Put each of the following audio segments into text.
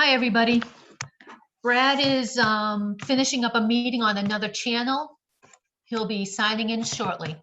Hi, everybody. Brad is finishing up a meeting on another channel. He'll be signing in shortly.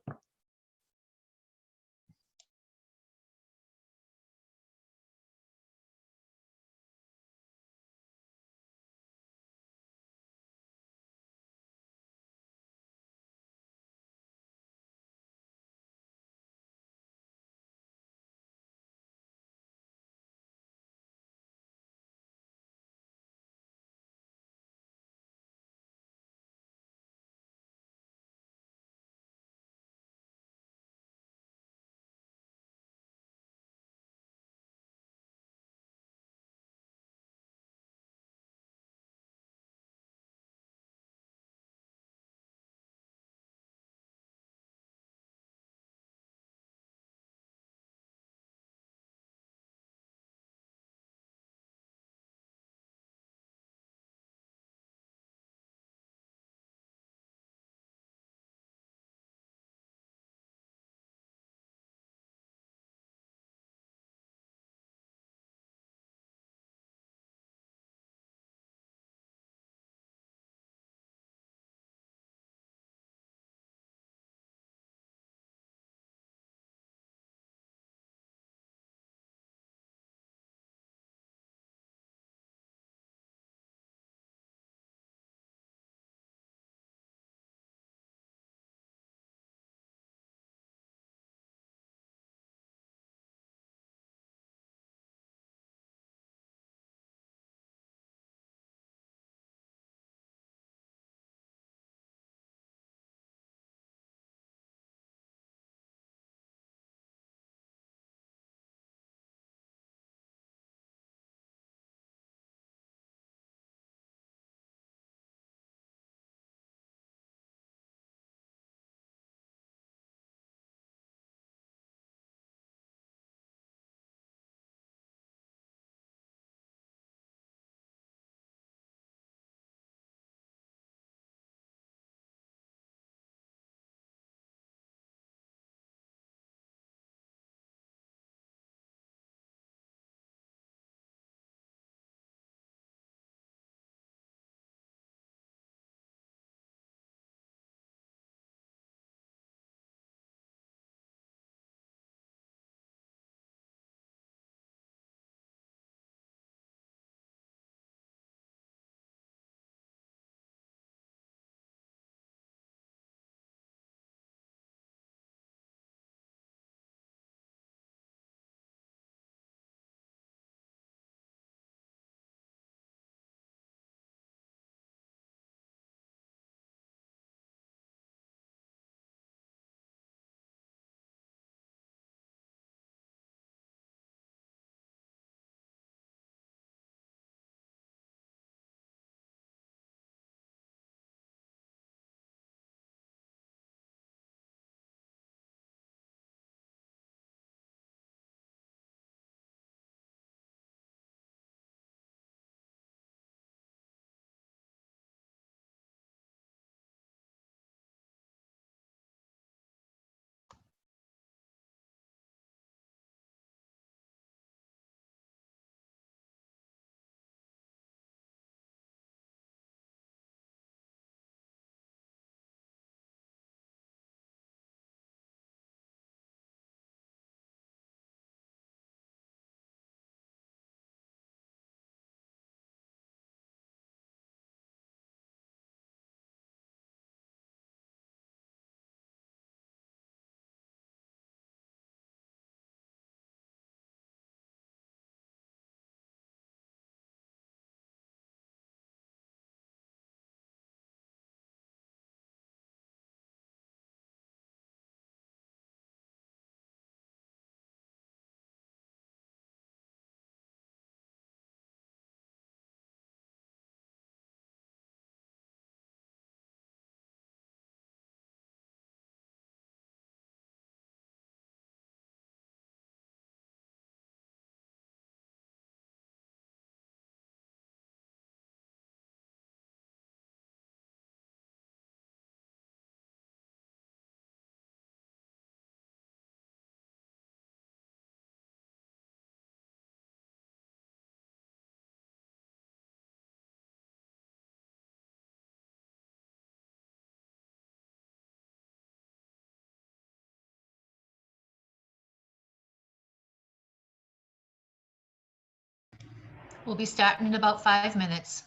We'll be starting in about 5 minutes.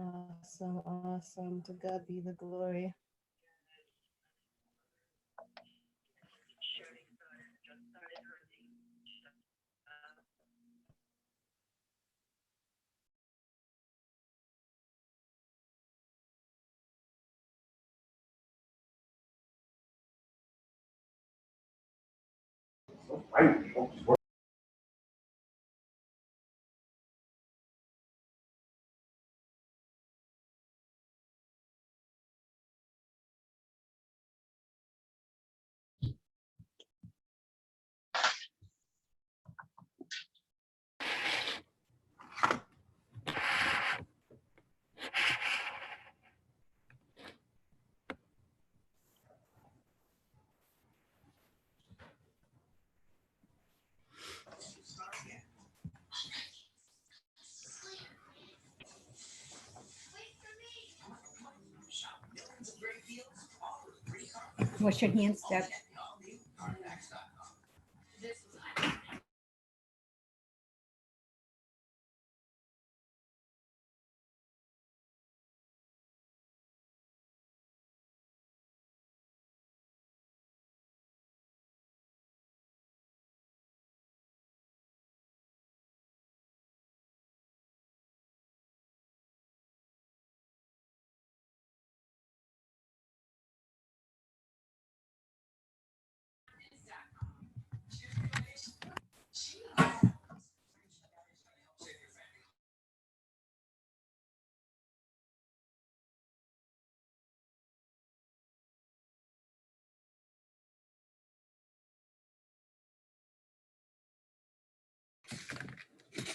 Awesome, awesome. To God be the glory. Wash your hands, Deb.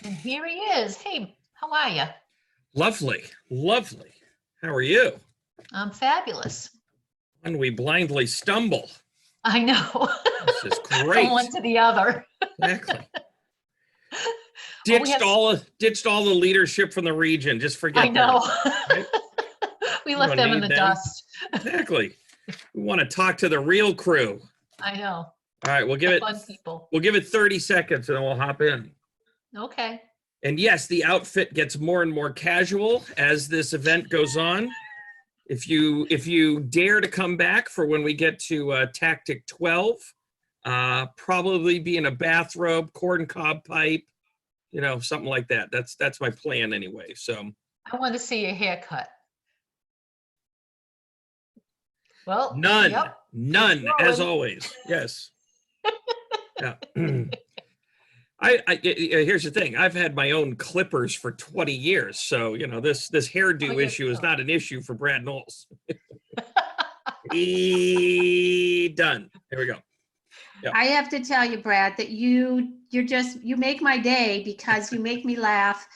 And here he is. Hey, how are you? Lovely, lovely. How are you? I'm fabulous. And we blindly stumble. I know. This is From great. one to the other. Exactly. Well, we Ditched all the leadership from the region. Just forget I know. that. Right? We You left don't them in need the them. dust. Exactly. We want to talk to the real crew. I know. All right, we'll give The it fun people. 30 seconds and then we'll hop in. Okay. And yes, the outfit gets more and more casual as this event goes on. If you dare to come back for when we get to Tactic 12, probably be in a bathrobe, corn cob pipe, you know, something like that. That's my plan anyway. So I want to see your haircut. Well, none yep. as Rolling. always. Yes. Yeah. Here's the thing. I've had my own clippers for 20 years. So, you know, this hairdo Oh, yeah, issue is so. not an issue for Brad Knowles. Done. There we go. Yep. I have to tell you, Brad, that you make my day because you make me laugh,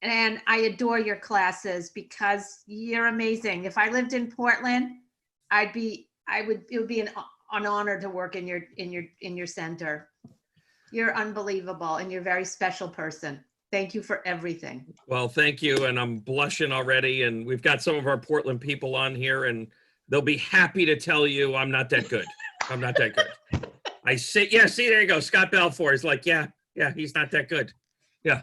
and I adore your classes because you're amazing. If I lived in Portland, it would be an honor to work in your center. You're unbelievable, and you're a very special person. Thank you for everything. Well, thank you. And I'm blushing already. And we've got some of our Portland people on here, and they'll be happy to tell you I'm not that good. I'm not that good. I say, yeah, see, there you go. Scott Balfour is like, yeah, he's not that good. Yeah.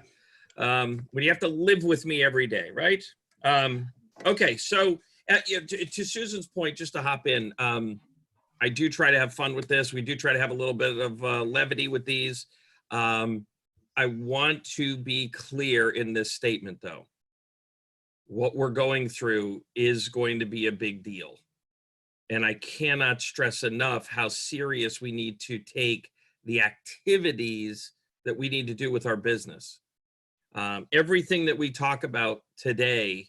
When you have to live with me every day, right? Okay, so To Susan's point, just to hop in, I do try to have fun with this. We do try to have a little bit of levity with these. I want to be clear in this statement, though. What we're going through is going to be a big deal. And I cannot stress enough how serious we need to take the activities that we need to do with our business. Everything that we talk about today,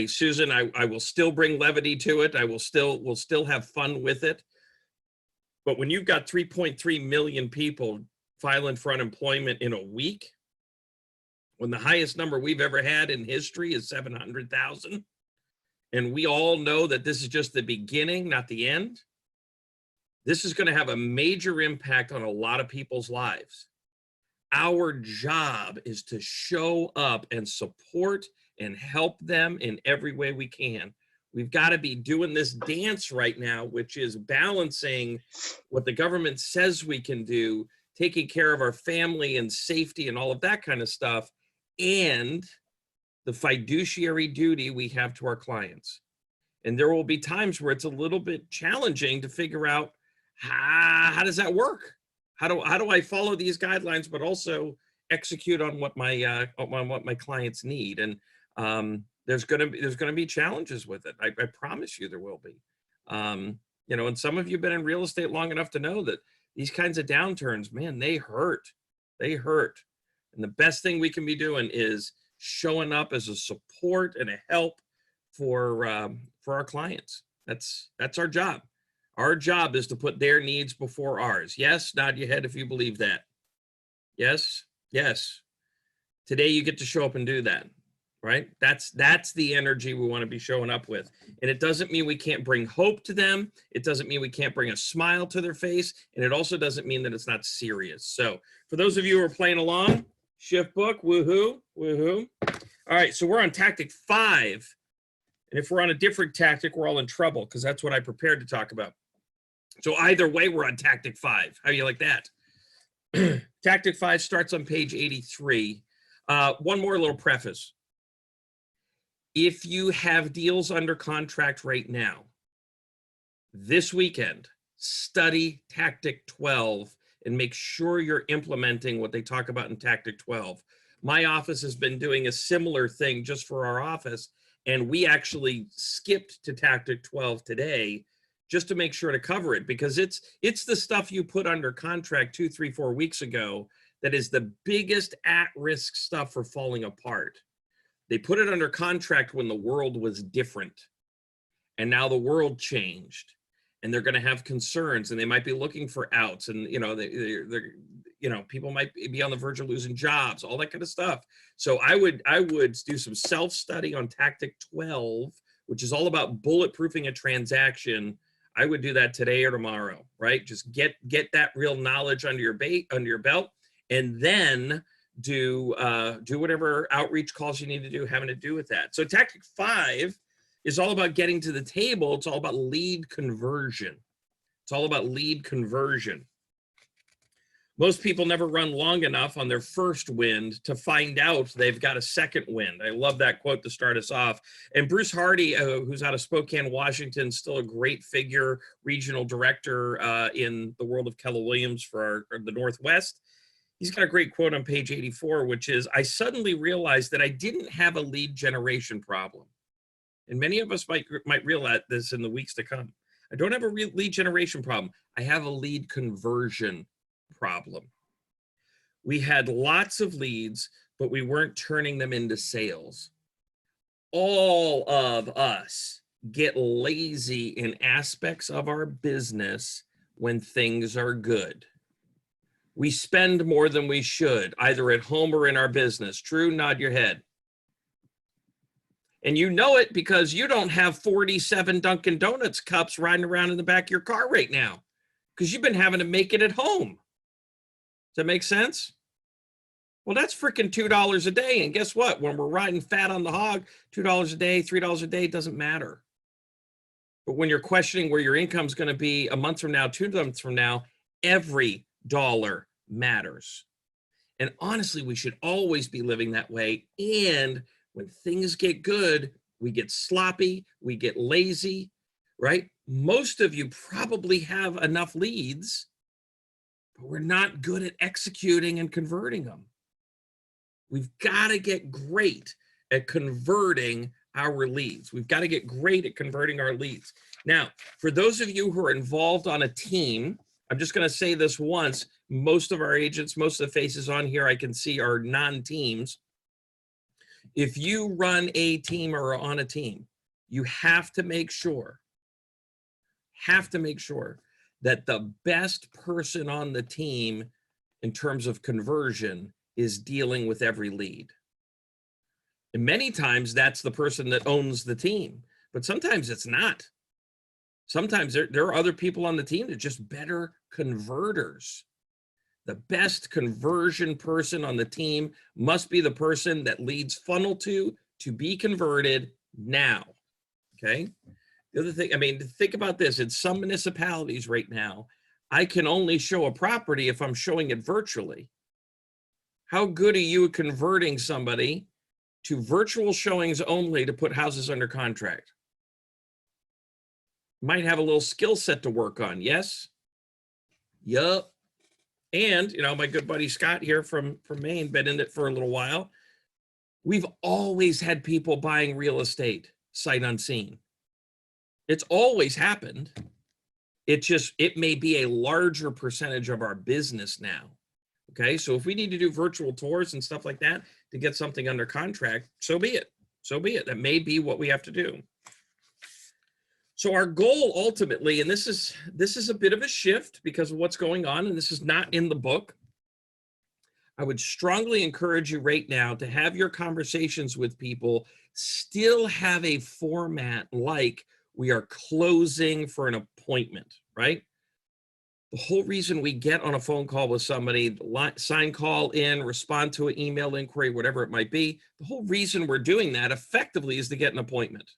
Susan, I will still bring levity to it. We'll still have fun with it. But when you've got 3.3 million people filing for unemployment in a week, when the highest number we've ever had in history is 700,000, and we all know that this is just the beginning, not the end, this is going to have a major impact on a lot of people's lives. Our job is to show up and support and help them in every way we can. We've got to be doing this dance right now, which is balancing what the government says we can do, taking care of our family and safety and all of that kind of stuff, and the fiduciary duty we have to our clients. And there will be times where it's a little bit challenging to figure out how does that work? How do I follow these guidelines, but also execute on what my clients need? And there's gonna be challenges with it. I promise you there will be. You know, and some of you have been in real estate long enough to know that these kinds of downturns, man, they hurt. They hurt. And the best thing we can be doing is showing up as a support and a help for our clients. That's our job. Our job is to put their needs before ours. Yes, nod your head if you believe that. Yes, yes. Today you get to show up and do that, right? That's the energy we want to be showing up with. And it doesn't mean we can't bring hope to them. It doesn't mean we can't bring a smile to their face. And it also doesn't mean that it's not serious. So for those of you who are playing along, shift book, woohoo, woohoo. All right, so we're on tactic 5. And if we're on a different tactic, we're all in trouble because that's what I prepared to talk about. So either way, we're on tactic 5. How do you like that? Tactic 5 starts on page 83. One more little preface. If you have deals under contract right now, this weekend, study tactic 12 and make sure you're implementing what they talk about in tactic 12. My office has been doing a similar thing just for our office, and we actually skipped to tactic 12 today just to make sure to cover it, because it's the stuff you put under contract 2, 3, 4 weeks ago that is the biggest at-risk stuff for falling apart. They put it under contract when the world was different, and now the world changed, and they're going to have concerns, and they might be looking for outs, and they're people might be on the verge of losing jobs, all that kind of stuff. So I would do some self-study on tactic 12, which is all about bulletproofing a transaction. I would do that today or tomorrow, right? Just get that real knowledge under your belt, and then do whatever outreach calls you need to do having to do with that. So tactic 5 is all about getting to the table. It's all about lead conversion. It's all about lead conversion. Most people never run long enough on their first wind to find out they've got a second wind. I love that quote to start us off. And Bruce Hardy, who's out of Spokane, Washington, still a great figure, regional director in the world of Keller Williams for the Northwest. He's got a great quote on page 84, which is, "I suddenly realized that I didn't have a lead generation problem." And many of us might realize this in the weeks to come. I don't have a lead generation problem. I have a lead conversion problem. We had lots of leads, but we weren't turning them into sales. All of us get lazy in aspects of our business when things are good. We spend more than we should, either at home or in our business. True? Nod your head. And you know it because you don't have 47 Dunkin' Donuts cups riding around in the back of your car right now because you've been having to make it at home. Does that make sense? Well, that's freaking $2 a day. And guess what? When we're riding fat on the hog, $2 a day, $3 a day, doesn't matter. But when you're questioning where your income's going to be a month from now, 2 months from now, every dollar matters. And honestly, we should always be living that way. And when things get good, we get sloppy, we get lazy, right? Most of you probably have enough leads, but we're not good at executing and converting them. We've got to get great at converting our leads. We've got to get great at converting our leads. Now, for those of you who are involved on a team, I'm just going to say this once. Most of our agents, most of the faces on here I can see are non-teams. If you run a team or are on a team, you have to make sure that the best person on the team in terms of conversion is dealing with every lead. And many times that's the person that owns the team, but sometimes it's not. Sometimes there are other people on the team that are just better converters. The best conversion person on the team must be the person that leads funnel to be converted now, okay? The other thing, I mean, think about this. In some municipalities right now, I can only show a property if I'm showing it virtually. How good are you at converting somebody to virtual showings only to put houses under contract? Might have a little skill set to work on, yes? Yup. And, you know, my good buddy Scott here from Maine, been in it for a little while. We've always had people buying real estate sight unseen. It's always happened. It may be a larger percentage of our business now. Okay, so if we need to do virtual tours and stuff like that to get something under contract, so be it. So be it. That may be what we have to do. So our goal ultimately, and this is a bit of a shift because of what's going on, and this is not in the book. I would strongly encourage you right now to have your conversations with people still have a format like we are closing for an appointment, right? The whole reason we get on a phone call with somebody, sign call in, respond to an email inquiry, whatever it might be, the whole reason we're doing that effectively is to get an appointment.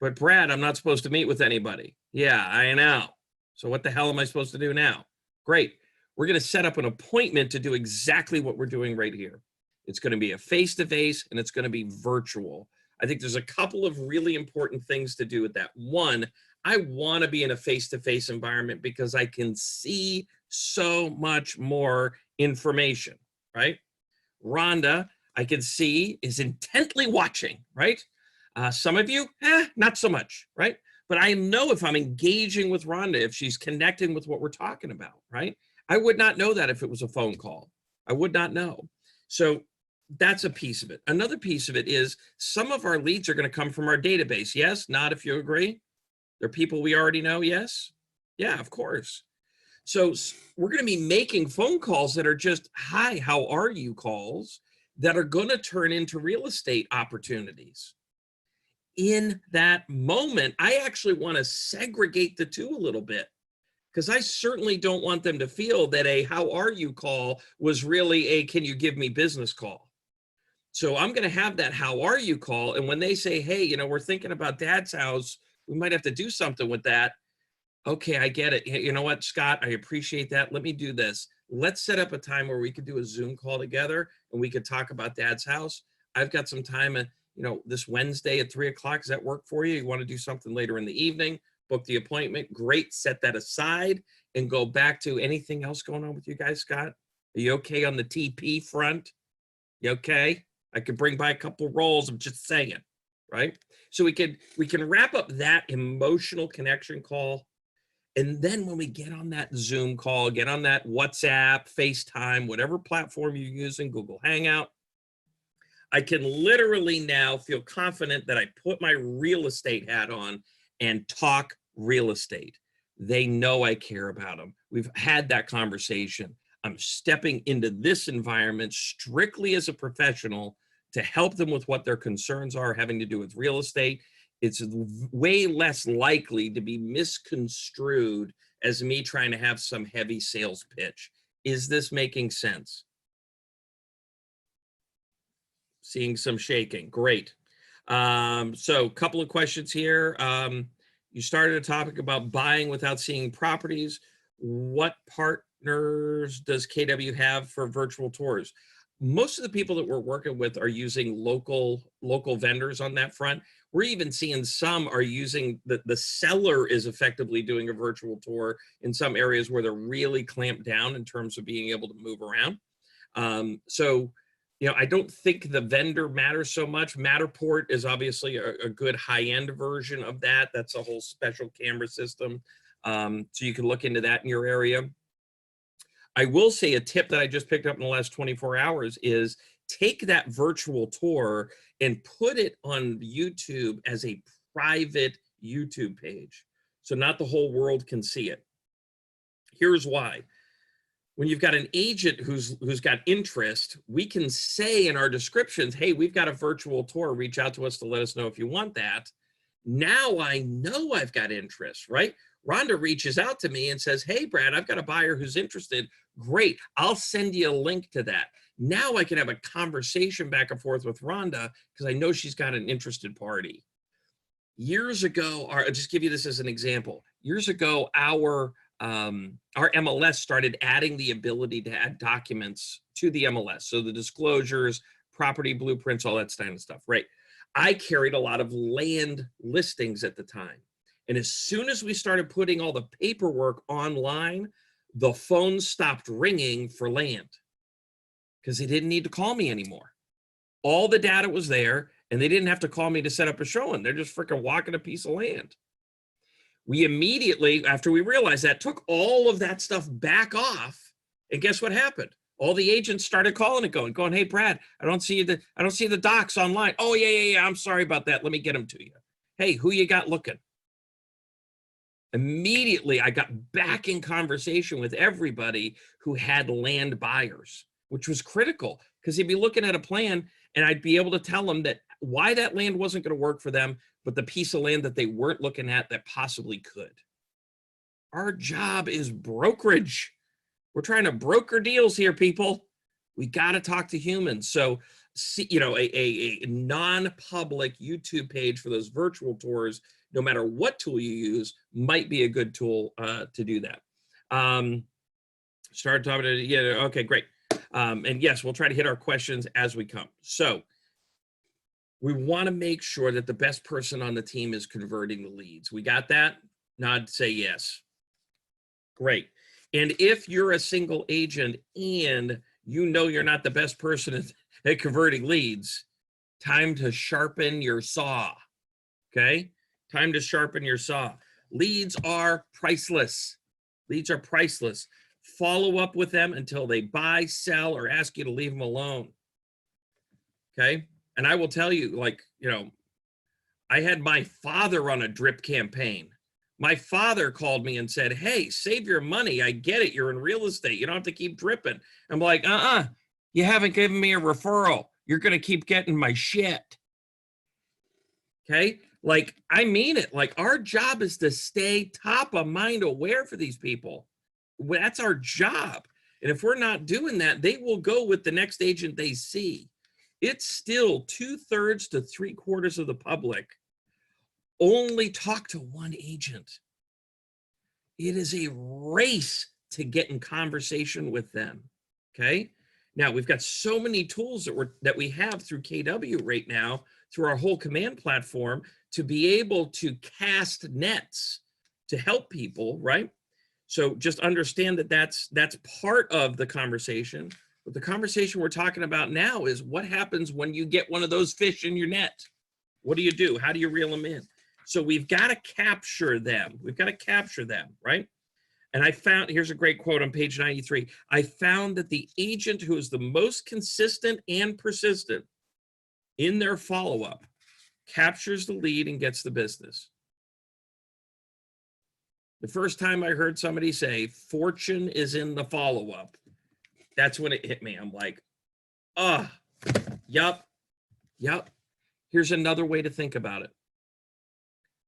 But Brad, I'm not supposed to meet with anybody. Yeah, I know. So what the hell am I supposed to do now? Great. We're going to set up an appointment to do exactly what we're doing right here. It's going to be a face-to-face and it's going to be virtual. I think there's a couple of really important things to do with that. One, I want to be in a face-to-face environment because I can see so much more information, right? Rhonda, I can see, is intently watching, right? Some of you, not so much, right? But I know if I'm engaging with Rhonda, if she's connecting with what we're talking about, right? I would not know that if it was a phone call. I would not know. So that's a piece of it. Another piece of it is some of our leads are going to come from our database. Yes, not if you agree. They're people we already know. Yes. Yeah, of course. So we're going to be making phone calls that are just, hi, how are you calls that are going to turn into real estate opportunities. In that moment, I actually want to segregate the two a little bit because I certainly don't want them to feel that a how are you call was really a can you give me business call. So I'm going to have that how are you call. And when they say, hey, you know, we're thinking about Dad's house, we might have to do something with that. Okay, I get it. You know what, Scott, I appreciate that. Let me do this. Let's set up a time where we could do a Zoom call together and we could talk about Dad's house. I've got some time, you know, this Wednesday at 3 o'clock. Does that work for you? You want to do something later in the evening? Book the appointment. Great. Set that aside and go back to anything else going on with you guys, Scott? Are you okay on the TP front? You okay? I could bring by a couple rolls. I'm just saying, right? So we can wrap up that emotional connection call. And then when we get on that Zoom call, get on that WhatsApp, FaceTime, whatever platform you're using, Google Hangout, I can literally now feel confident that I put my real estate hat on and talk real estate. They know I care about them. We've had that conversation. I'm stepping into this environment strictly as a professional to help them with what their concerns are having to do with real estate. It's way less likely to be misconstrued as me trying to have some heavy sales pitch. Is this making sense? Seeing some shaking. Great. So a couple of questions here. You started a topic about buying without seeing properties. What partners does KW have for virtual tours? most of the people that we're working with are using local vendors on that front. We're even seeing some are using the seller is effectively doing a virtual tour in some areas where they're really clamped down in terms of being able to move around. So, you know, I don't think the vendor matters so much. Matterport is obviously a good high-end version of that. That's a whole special camera system. So you can look into that in your area. I will say a tip that I just picked up in the last 24 hours is take that virtual tour and put it on YouTube as a private YouTube page. So not the whole world can see it. Here's why. When you've got an agent who's got interest, we can say in our descriptions, hey, we've got a virtual tour, reach out to us to let us know if you want that. Now I know I've got interest, right? Rhonda reaches out to me and says, hey, Brad, I've got a buyer who's interested. Great, I'll send you a link to that. Now I can have a conversation back and forth with Rhonda because I know she's got an interested party. Years ago, I'll just give you this as an example. Years ago, our MLS started adding the ability to add documents to the MLS. So the disclosures, property blueprints, all that kind of stuff, right? I carried a lot of land listings at the time. And as soon as we started putting all the paperwork online, the phone stopped ringing for land because they didn't need to call me anymore. All the data was there and they didn't have to call me to set up a showing. They're just freaking walking a piece of land. We immediately, after we realized that, took all of that stuff back off. And guess what happened? All the agents started calling and going, hey, Brad, I don't see the docs online. Oh, yeah. I'm sorry about that. Let me get them to you. Hey, who you got looking? Immediately, I got back in conversation with everybody who had land buyers, which was critical because he'd be looking at a plan and I'd be able to tell them that why that land wasn't going to work for them, but the piece of land that they weren't looking at that possibly could. Our job is brokerage. We're trying to broker deals here, people. We got to talk to humans. So, see, you know, a non-public YouTube page for those virtual tours, no matter what tool you use, might be a good tool to do that. Start talking to, yeah, okay, great. And yes, we'll try to hit our questions as we come. So we want to make sure that the best person on the team is converting the leads. We got that? Nod, say yes. Great. And if you're a single agent and you know you're not the best person at converting leads, time to sharpen your saw, okay? Time to sharpen your saw. Leads are priceless. Leads are priceless. Follow up with them until they buy, sell, or ask you to leave them alone, okay? And I will tell you, like, you know, I had my father run a drip campaign. My father called me and said, hey, save your money. I get it. You're in real estate. You don't have to keep dripping. I'm like, you haven't given me a referral. You're going to keep getting my shit. Okay? Like, I mean it. Like, our job is to stay top of mind aware for these people. That's our job. And if we're not doing that, they will go with the next agent they see. It's still 2/3 to 3/4 of the public only talk to one agent. It is a race to get in conversation with them. Okay. Now we've got so many tools that we have through KW right now, through our whole command platform, to be able to cast nets to help people, right? So just understand that that's part of the conversation. But the conversation we're talking about now is what happens when you get one of those fish in your net. What do you do? How do you reel them in? So we've got to capture them. We've got to capture them, right? And I found, here's a great quote on page 93. I found that the agent who is the most consistent and persistent in their follow-up captures the lead and gets the business. The first time I heard somebody say, fortune is in the follow-up, that's when it hit me. I'm like, yup. Here's another way to think about it.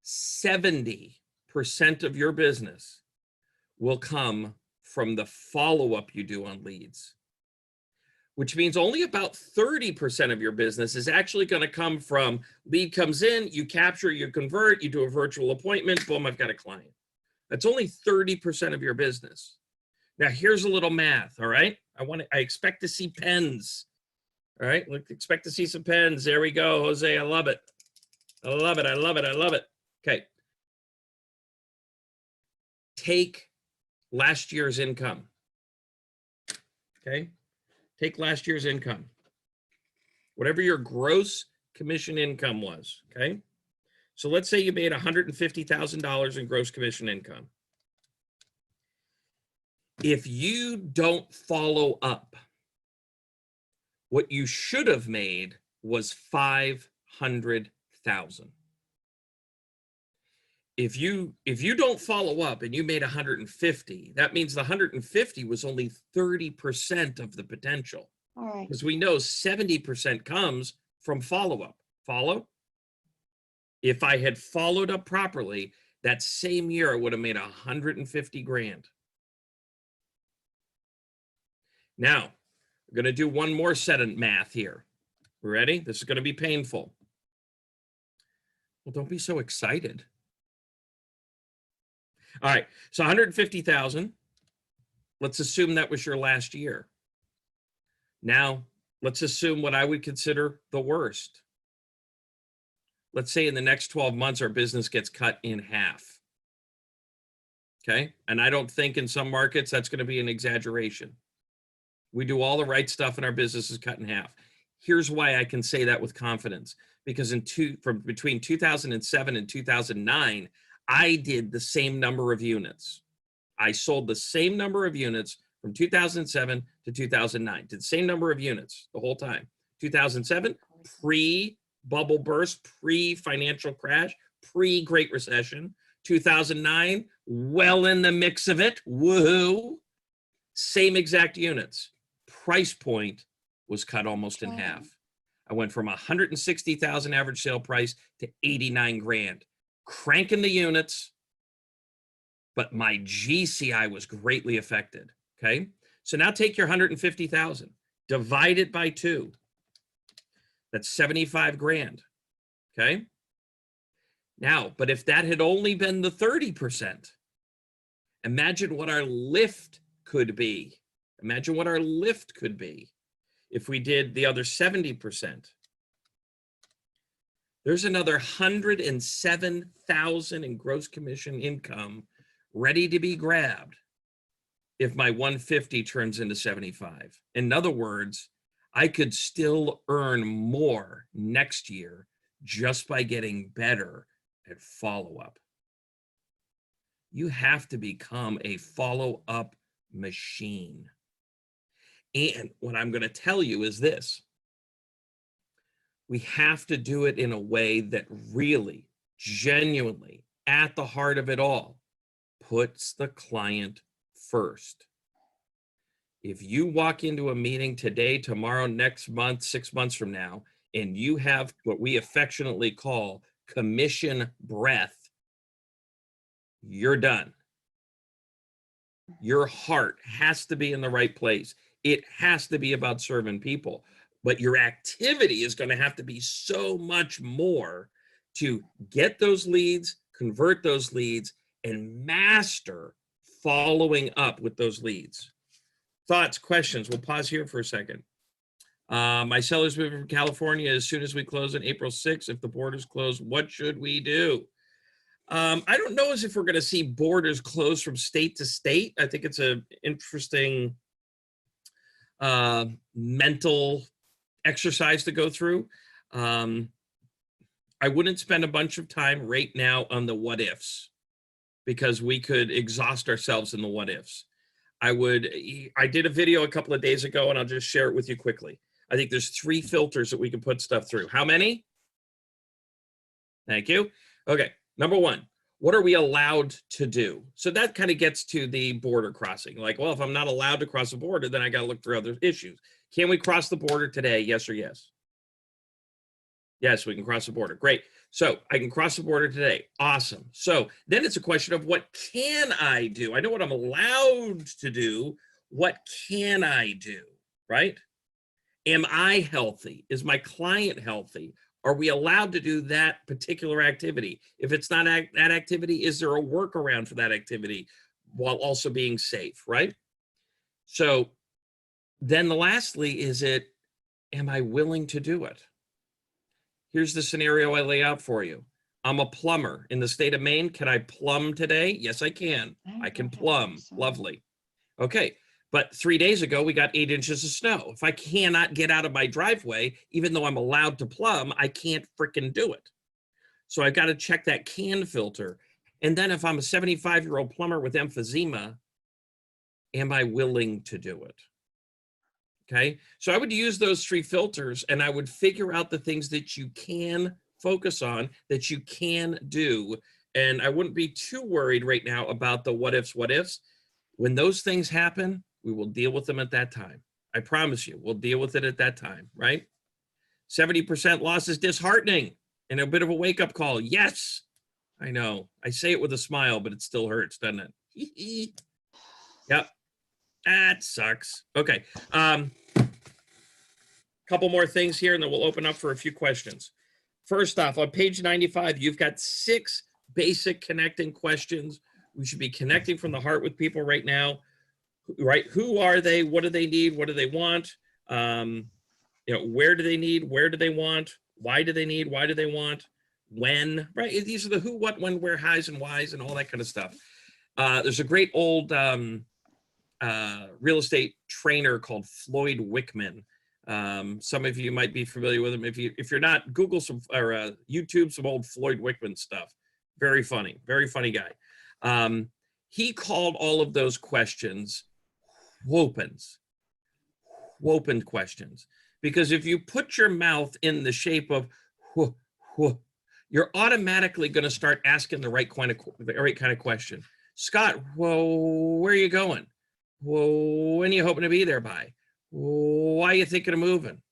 70% of your business will come from the follow-up you do on leads, which means only about 30% of your business is actually going to come from lead comes in, you capture, you convert, you do a virtual appointment, boom, I've got a client. That's only 30% of your business. Now, here's a little math, all right? I expect to see pens All right, expect to see some pens. There we go, Jose. I love it. I love it. I love it. I love it. Okay. Take last year's income. Okay. Take last year's income. Whatever your gross commission income was. Okay. So let's say you made $150,000 in gross commission income. If you don't follow up, what you should have made was 500,000. If you don't follow up and you made 150, that means the 150 was only 30% of the potential. All right. Because we know 70% comes from follow-up. Follow? If I had followed up properly, that same year I would have made 150 grand. Now, we're going to do one more set of math here. Ready? This is going to be painful. Well, don't be so excited. All right, so 150,000. Let's assume that was your last year. Now, let's assume what I would consider the worst. Let's say in the next 12 months, our business gets cut in half. Okay, and I don't think in some markets that's going to be an exaggeration. We do all the right stuff and our business is cut in half. Here's why I can say that with confidence. Because from between 2007 and 2009, I did the same number of units. I sold the same number of units from 2007 to 2009. Did the same number of units the whole time. 2007, pre-bubble burst, pre-financial crash, pre-Great Recession. 2009, well in the mix of it. Woohoo! Same exact units. Price point was cut almost in half. I went from 160,000 average sale price to 89 grand. Cranking the units, but my GCI was greatly affected. Okay. So now take your 150,000, divide it by 2. That's 75 grand. Okay. Now, but if that had only been the 30%, imagine what our lift could be. Imagine what our lift could be if we did the other 70%. There's another 107,000 in gross commission income ready to be grabbed if my 150 turns into 75. In other words, I could still earn more next year just by getting better at follow-up. You have to become a follow-up machine. And what I'm going to tell you is this. We have to do it in a way that really, genuinely, at the heart of it all, puts the client first. If you walk into a meeting today, tomorrow, next month, 6 months from now, and you have what we affectionately call commission breath, you're done. Your heart has to be in the right place. It has to be about serving people, but your activity is going to have to be so much more to get those leads, convert those leads, and master following up with those leads. Thoughts, questions? We'll pause here for a second. My seller's moving from California as soon as we close on April 6th. If the borders close, what should we do? I don't know as if we're going to see borders close from state to state. I think it's an interesting mental exercise to go through. I wouldn't spend a bunch of time right now on the what ifs because we could exhaust ourselves in the what ifs. I did a video a couple of days ago and I'll just share it with you quickly. I think there's 3 filters that we can put stuff through. How many? Thank you. Okay. Number 1, what are we allowed to do? So that kind of gets to the border crossing. Like, well, if I'm not allowed to cross the border, then I got to look for other issues. Can we cross the border today? Yes or yes? Yes, we can cross the border. Great. So I can cross the border today. Awesome. So then it's a question of what can I do? I know what I'm allowed to do. What can I do? Right? Am I healthy? Is my client healthy? Are we allowed to do that particular activity? If it's not that activity, is there a workaround for that activity while also being safe, right? So then lastly, is it am I willing to do it? Here's the scenario I lay out for you. I'm a plumber in the state of Maine. Can I plumb today? Yes, I can. I can plumb. Lovely. Okay. But 3 days ago, we got 8 inches of snow. If I cannot get out of my driveway, even though I'm allowed to plumb, I can't frickin' do it. So I got to check that can filter. And then if I'm a 75-year-old plumber with emphysema, am I willing to do it? Okay. So I would use those 3 filters and I would figure out the things that you can focus on, that you can do. And I wouldn't be too worried right now about the what ifs, what ifs. When those things happen, we will deal with them at that time. I promise you, we'll deal with it at that time, right? 70% loss is disheartening and a bit of a wake-up call. Yes, I know. I say it with a smile, but it still hurts, doesn't it? Yep. That sucks. Okay. Couple more things here, and then we'll open up for a few questions. First off, on page 95, you've got 6 basic connecting questions. We should be connecting from the heart with people right now, right? Who are they? What do they need? What do they want? Where do they need? Where do they want? Why do they need? Why do they want? When, right? These are the who, what, when, where, hows, and whys, and all that kind of stuff. There's a great old real estate trainer called Floyd Wickman. Some of you might be familiar with him. If you're not, Google some or YouTube some old Floyd Wickman stuff. Very funny guy. He called all of those questions whoopin questions, because if you put your mouth in the shape of whoo, whoo, you're automatically going to start asking the right kind of question. Scott, whoa, where are you going? Whoa, when are you hoping to be there by? Why are you thinking of moving?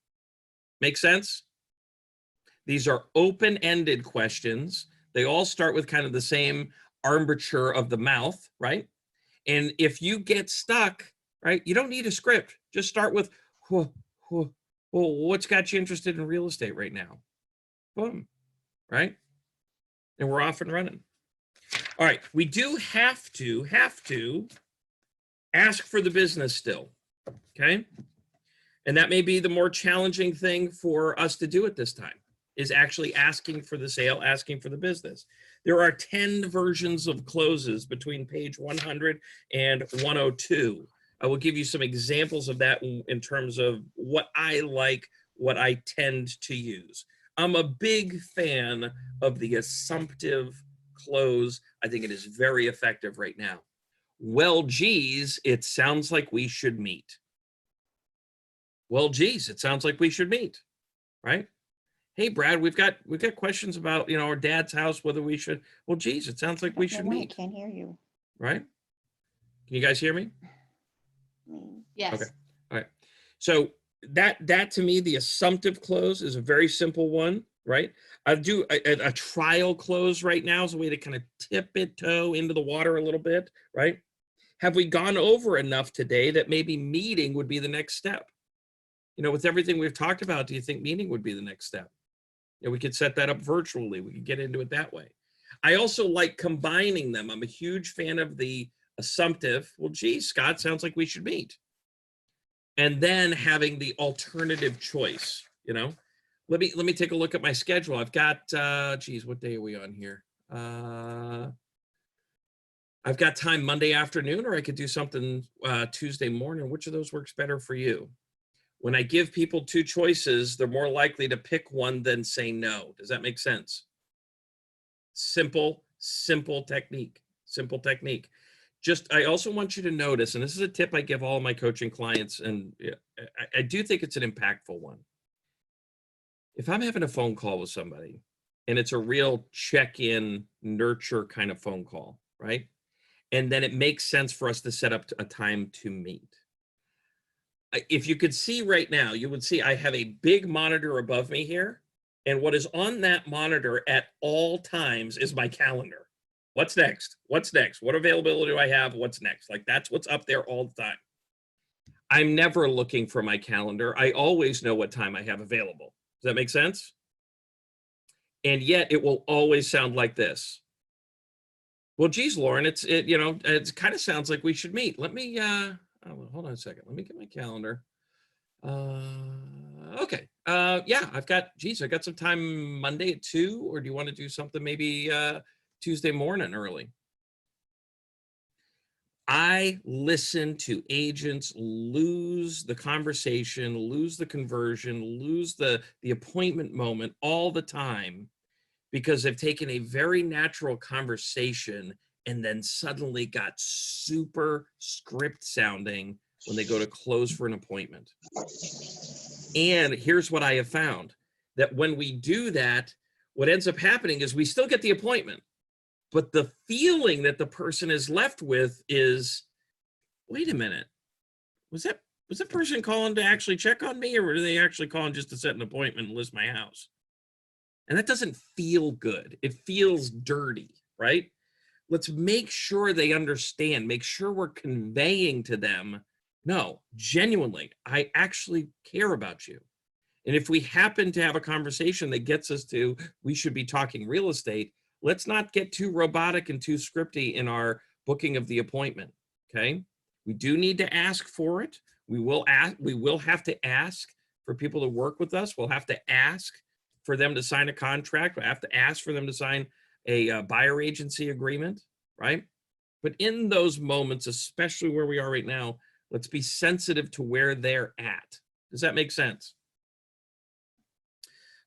Make sense? These are open-ended questions. They all start with kind of the same armature of the mouth, right? And if you get stuck, right, you don't need a script. Just start with, well, what's got you interested in real estate right now? Boom, right? And we're off and running. All right, we do have to ask for the business still, okay? And that may be the more challenging thing for us to do at this time, is actually asking for the sale, asking for the business. There are 10 versions of closes between page 100 and 102. I will give you some examples of that in terms of what I like, what I tend to use. I'm a big fan of the assumptive close. I think it is very effective right now. Well, geez, it sounds like we should meet. Well, geez, it sounds like we should meet, right? Hey, Brad, we've got questions about, our dad's house, whether we should. Well, geez, it sounds like we should meet. I can't hear you. Right? Can you guys hear me? Yes. Okay. All right. So that to me, the assumptive close is a very simple one, right? I do a trial close right now as a way to kind of toe into the water a little bit, right? Have we gone over enough today that maybe meeting would be the next step? With everything we've talked about, do you think meeting would be the next step? We could set that up virtually. We could get into it that way. I also like combining them. I'm a huge fan of the assumptive. Well, geez, Scott, sounds like we should meet. And then having the alternative choice, Let me take a look at my schedule. I've got, what day are we on here? I've got time Monday afternoon, or I could do something Tuesday morning. Which of those works better for you? When I give people 2 choices, they're more likely to pick one than say no. Does that make sense? Simple technique. Simple technique. I also want you to notice, and this is a tip I give all my coaching clients, and I do think it's an impactful one. If I'm having a phone call with somebody and it's a real check-in, nurture kind of phone call, right? And then it makes sense for us to set up a time to meet. If you could see right now, you would see I have a big monitor above me here. And what is on that monitor at all times is my calendar. What's next? What's next? What availability do I have? What's next? Like, that's what's up there all the time. I'm never looking for my calendar. I always know what time I have available. Does that make sense? And yet it will always sound like this. Well, geez, Lauren, it kind of sounds like we should meet. Let me, hold on a second. Let me get my calendar. Okay. Yeah, I got some time Monday at 2, or do you want to do something maybe Tuesday morning early? I listen to agents lose the conversation, lose the conversion, lose the appointment moment all the time because they've taken a very natural conversation and then suddenly got super script sounding when they go to close for an appointment. And here's what I have found, that when we do that, what ends up happening is we still get the appointment, but the feeling that the person is left with is, wait a minute, was that person calling to actually check on me, or were they actually calling just to set an appointment and list my house? And that doesn't feel good. It feels dirty, right? Let's make sure they understand, make sure we're conveying to them, no, genuinely, I actually care about you. And if we happen to have a conversation that gets us to, we should be talking real estate, let's not get too robotic and too scripty in our booking of the appointment, okay? We do need to ask for it. We will have to ask for people to work with us. We'll have to ask for them to sign a contract. We'll have to ask for them to sign a buyer agency agreement, right? But in those moments, especially where we are right now, let's be sensitive to where they're at. Does that make sense?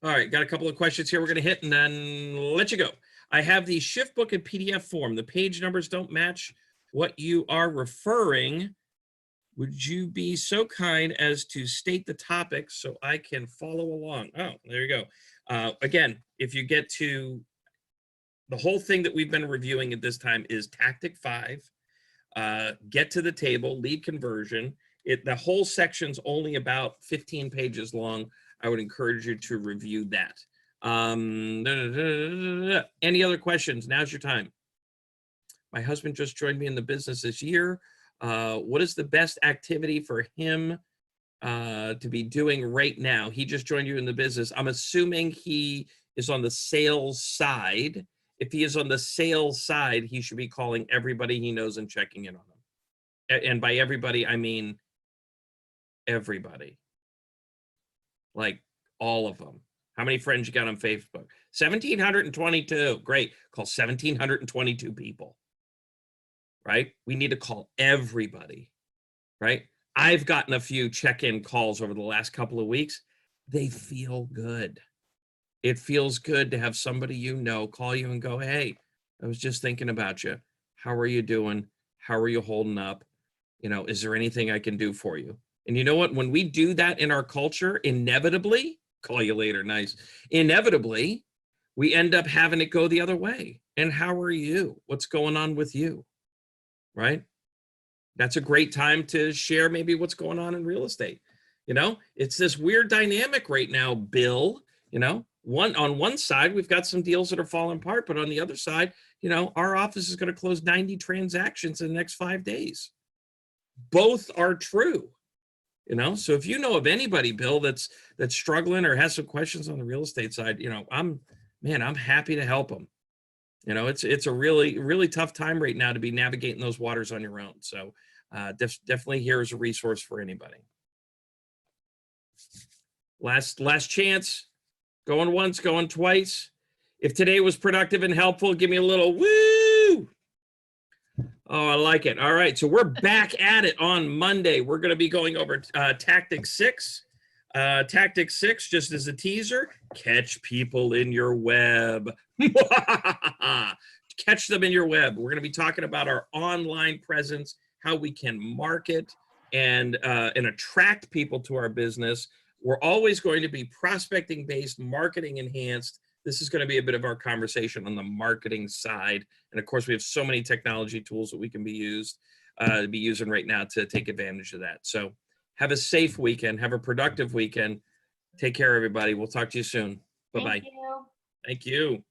All right, got a couple of questions here we're going to hit and then let you go. I have the shift book in PDF form. The page numbers don't match what you are referring. Would you be so kind as to state the topic so I can follow along? Oh, there you go. Again, if you get to the whole thing that we've been reviewing at this time is tactic 5, get to the table, lead conversion. The whole section's only about 15 pages long. I would encourage you to review that. Any other questions? Now's your time. My husband just joined me in the business this year. What is the best activity for him to be doing right now? He just joined you in the business. I'm assuming he is on the sales side. If he is on the sales side, he should be calling everybody he knows and checking in on them. And by everybody, I mean everybody. Like all of them. How many friends you got on Facebook? 1,722. Great. Call 1,722 people. Right? We need to call everybody. Right? I've gotten a few check-in calls over the last couple of weeks. They feel good. It feels good to have somebody you know call you and go, hey, I was just thinking about you. How are you doing? How are you holding up? You know, is there anything I can do for you? And you know what? When we do that in our culture, inevitably, call you later, nice. Inevitably, we end up having it go the other way. And how are you? What's going on with you? Right? That's a great time to share maybe what's going on in real estate. You know, it's this weird dynamic right now, Bill. You know, on one side, we've got some deals that are falling apart, but on the other side, you know, our office is going to close 90 transactions in the next 5 days. Both are true. You know, so if you know of anybody, Bill, that's struggling or has some questions on the real estate side, you know, I'm happy to help them. You know, it's a really, really tough time right now to be navigating those waters on your own. So definitely here is a resource for anybody. Last chance, going once, going twice. If today was productive and helpful, give me a little woo. Oh, I like it. All right. So we're back at it on Monday. We're going to be going over tactic 6. Tactic 6, just as a teaser, catch people in your web. Catch them in your web. We're going to be talking about our online presence, how we can market and attract people to our business. We're always going to be prospecting based, marketing enhanced. This is going to be a bit of our conversation on the marketing side. And of course, we have so many technology tools that we can be using right now to take advantage of that. So have a safe weekend. Have a productive weekend. Take care, everybody. We'll talk to you soon. Bye-bye. Thank you. Thank you.